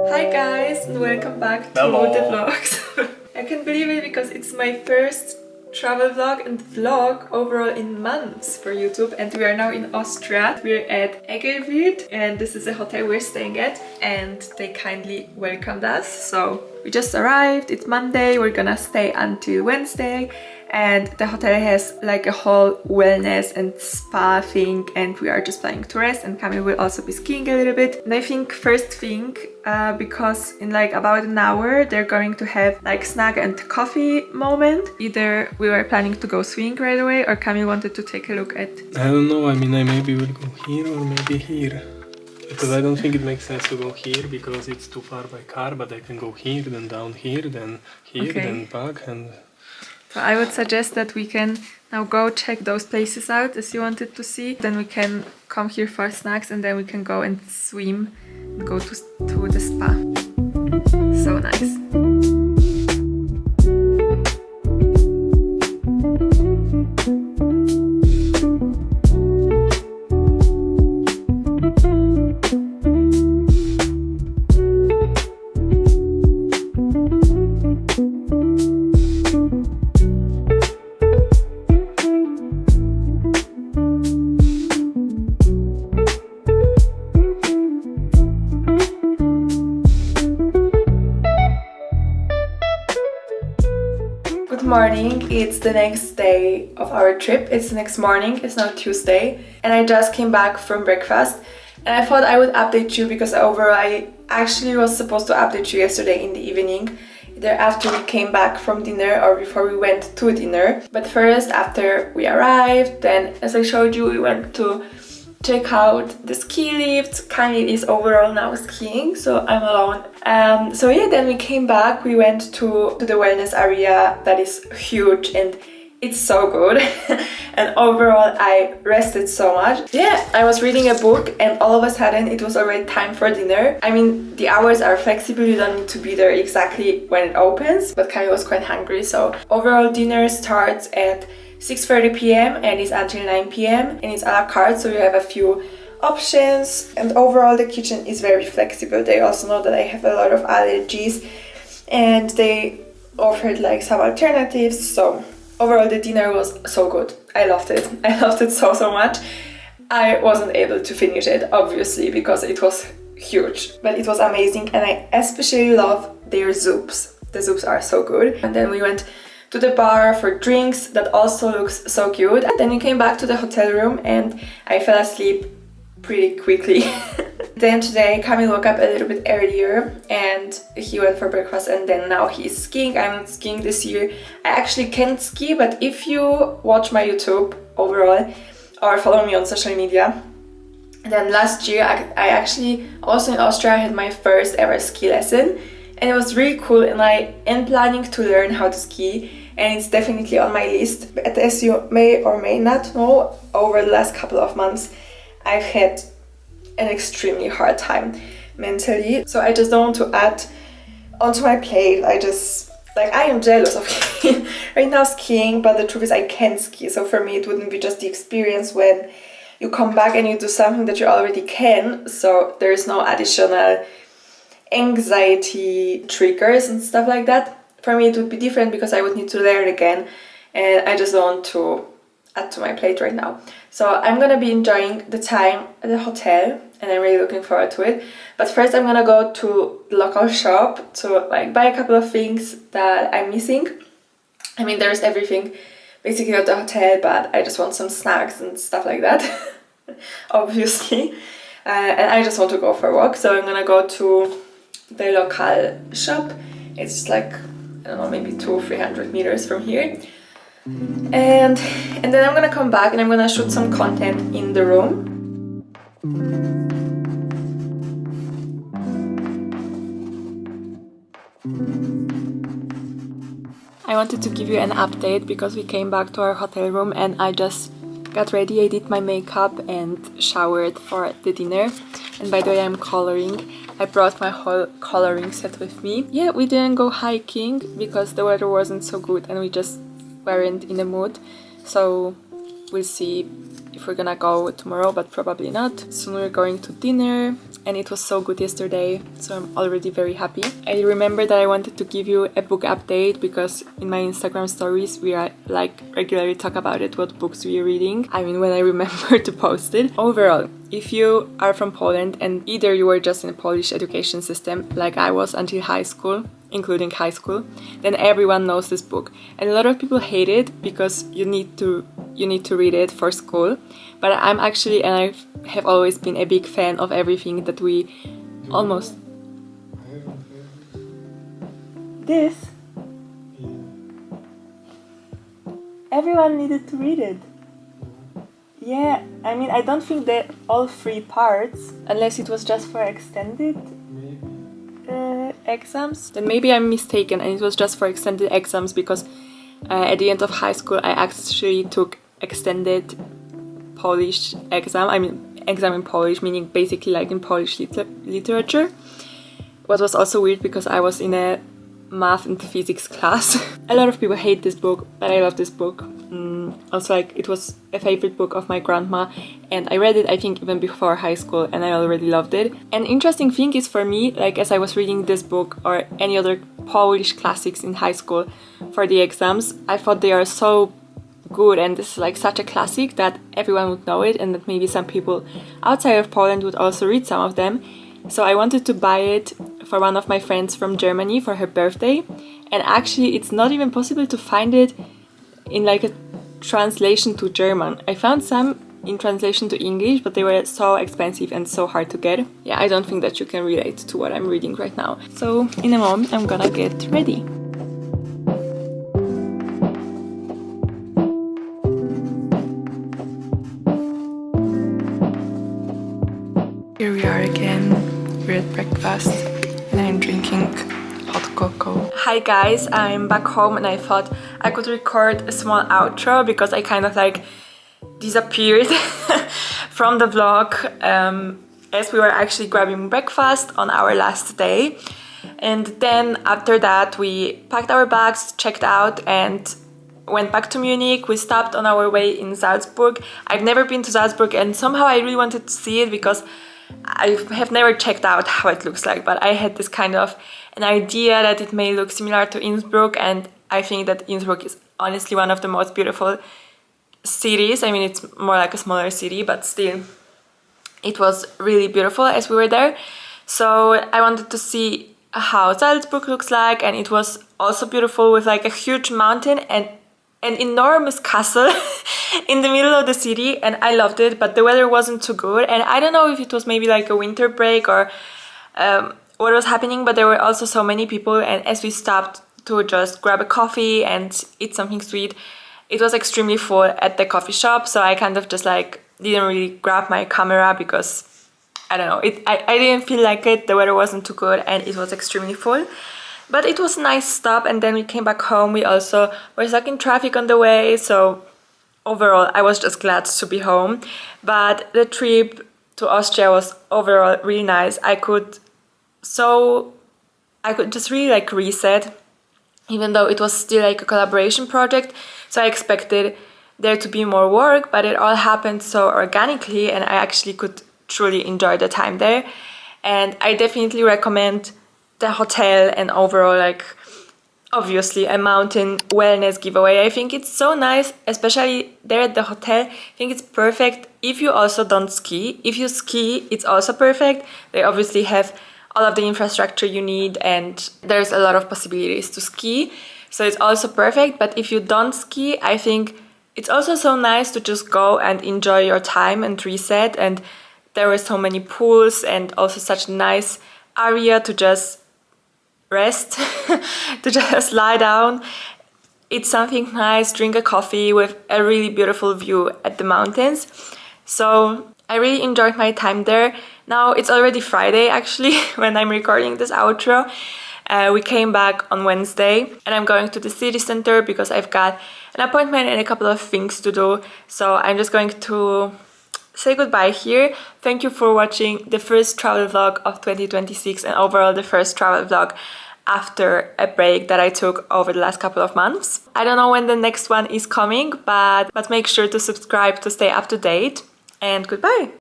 Hi guys, and welcome back to Hello. the vlogs. I can't believe it because it's my first travel vlog and vlog overall in months for YouTube, and we are now in Austria. We're at Egelwied and this is a hotel we're staying at, and they kindly welcomed us. So we just arrived, it's Monday, we're gonna stay until Wednesday, and the hotel has like a whole wellness and spa thing, and we are just planning to rest, and Camille will also be skiing a little bit. And I think first thing, because in like about an hour they're going to have like snack and coffee moment. Either we were planning to go swimming right away, or Camille wanted to take a look at... I don't know, I mean, I maybe will go here or maybe here. Because I don't think it makes sense to go here because it's too far by car, but I can go here, then down here, then here, Okay. then back, and... So I would suggest that we can now go check those places out as you wanted to see. Then we can come here for snacks, and then we can go and swim and go to the spa. So nice. Good morning, it's the next day of our trip. It's the next morning, it's now Tuesday, and I just came back from breakfast, and I thought I would update you because overall I actually was supposed to update you yesterday in the evening, either after we came back from dinner or before we went to dinner. But first, after we arrived, then as I showed you, we went to check out the ski lift. Kanye is overall now skiing, so I'm alone. So yeah, then we came back, we went to the wellness area that is huge and it's so good. And overall I rested so much. Yeah, I was reading a book and all of a sudden it was already time for dinner. I mean, the hours are flexible, you don't need to be there exactly when it opens, but Kanye was quite hungry, so overall dinner starts at 6:30 p.m. and is until 9 p.m. and it's a la carte, so you have a few options, and overall the kitchen is very flexible. They also know that I have a lot of allergies and they offered like some alternatives, so overall the dinner was so good. I loved it. I loved it so much. I wasn't able to finish it obviously because it was huge, but it was amazing, and I especially love their soups. The soups are so good. And then we went to the bar for drinks that also looks so cute. Then we came back to the hotel room and I fell asleep pretty quickly. Then today Camille woke up a little bit earlier and he went for breakfast, and then now he's skiing. I'm not skiing this year. I actually can't ski, but if you watch my YouTube overall or follow me on social media, then last year I actually also in Austria had my first ever ski lesson, and it was really cool, and I am planning to learn how to ski, and it's definitely on my list. But as you may or may not know, over the last couple of months I've had an extremely hard time mentally, so I just don't want to add onto my plate. I am jealous of right now skiing, but the truth is I can ski, so for me it wouldn't be just the experience when you come back and you do something that you already can, so there is no additional anxiety triggers and stuff like that. For me it would be different because I would need to learn again, and I just don't want to add to my plate right now. So I'm gonna be enjoying the time at the hotel and I'm really looking forward to it. But first I'm gonna go to the local shop to like buy a couple of things that I'm missing. I mean, there's everything basically at the hotel, but I just want some snacks and stuff like that. Obviously. And I just want to go for a walk, so I'm gonna go to the local shop. It's like, I don't know, maybe 200-300 meters from here. And then I'm gonna come back and I'm gonna shoot some content in the room. I wanted to give you an update because we came back to our hotel room and I just got ready. I did my makeup and showered for the dinner. And by the way, I'm coloring. I brought my whole coloring set with me. Yeah, we didn't go hiking because the weather wasn't so good and we just weren't in the mood. So we'll see if we're gonna go tomorrow, but probably not. Soon we're going to dinner, and it was so good yesterday, so I'm already very happy. I remember that I wanted to give you a book update because in my Instagram stories we are like regularly talk about it, what books we're reading. I mean, when I remember to post it. Overall, if you are from Poland and either you were just in a Polish education system like I was until high school, including high school, then everyone knows this book. And a lot of people hate it because you need to read it for school. But I'm actually, and I have always been a big fan of everything that we almost... This? Everyone needed to read it. Yeah, I mean, I don't think that all 3 parts, unless it was just for extended exams. Then maybe I'm mistaken and it was just for extended exams because at the end of high school I actually took extended Polish exam. I mean, exam in Polish, meaning basically like in Polish literature. What was also weird because I was in a math and physics class. A lot of people hate this book, but I love this book. Also, like, it was a favorite book of my grandma, and I read it, I think, even before high school, and I already loved it. An interesting thing is for me, like, as I was reading this book or any other Polish classics in high school for the exams, I thought they are so good, and this is like such a classic that everyone would know it, and that maybe some people outside of Poland would also read some of them. So I wanted to buy it for one of my friends from Germany for her birthday, and actually it's not even possible to find it in like a translation to German. I found some in translation to English, but they were so expensive and so hard to get. Yeah, I don't think that you can relate to what I'm reading right now. So in a moment I'm gonna get ready. Here we are again. We're at breakfast and I'm drinking hot cocoa. Hi guys, I'm back home and I thought I could record a small outro because I kind of like disappeared from the vlog as we were actually grabbing breakfast on our last day. And then after that we packed our bags, checked out and went back to Munich. We stopped on our way in Salzburg. I've never been to Salzburg and somehow I really wanted to see it because I have never checked out how it looks like, but I had this kind of an idea that it may look similar to Innsbruck, and I think that Innsbruck is honestly one of the most beautiful cities. I mean, it's more like a smaller city, but still it was really beautiful as we were there. So I wanted to see how Salzburg looks like, and it was also beautiful with like a huge mountain and an enormous castle in the middle of the city, and I loved it, but the weather wasn't too good, and I don't know if it was maybe like a winter break or what was happening, but there were also so many people, and as we stopped to just grab a coffee and eat something sweet, it was extremely full at the coffee shop, so I kind of just like didn't really grab my camera because I don't know, I didn't feel like it, the weather wasn't too good and it was extremely full. But it was a nice stop, and then we came back home. We also were stuck in traffic on the way, so overall I was just glad to be home. But the trip to Austria was overall really nice. I could just really like reset, even though it was still like a collaboration project. So I expected there to be more work, but it all happened so organically and I actually could truly enjoy the time there. And I definitely recommend the hotel and overall, like, obviously a mountain wellness giveaway. I think it's so nice, especially there at the hotel. I think it's perfect if you also don't ski. If you ski, it's also perfect. They obviously have all of the infrastructure you need and there's a lot of possibilities to ski, so it's also perfect. But if you don't ski, I think it's also so nice to just go and enjoy your time and reset, and there were so many pools and also such a nice area to just rest, to just lie down, eat something nice, drink a coffee with a really beautiful view at the mountains. So I really enjoyed my time there. Now it's already Friday actually when I'm recording this outro. We came back on Wednesday and I'm going to the city center because I've got an appointment and a couple of things to do. So I'm just going to say goodbye here. Thank you for watching the first travel vlog of 2026 and overall the first travel vlog after a break that I took over the last couple of months. I don't know when the next one is coming, but make sure to subscribe to stay up to date, and goodbye!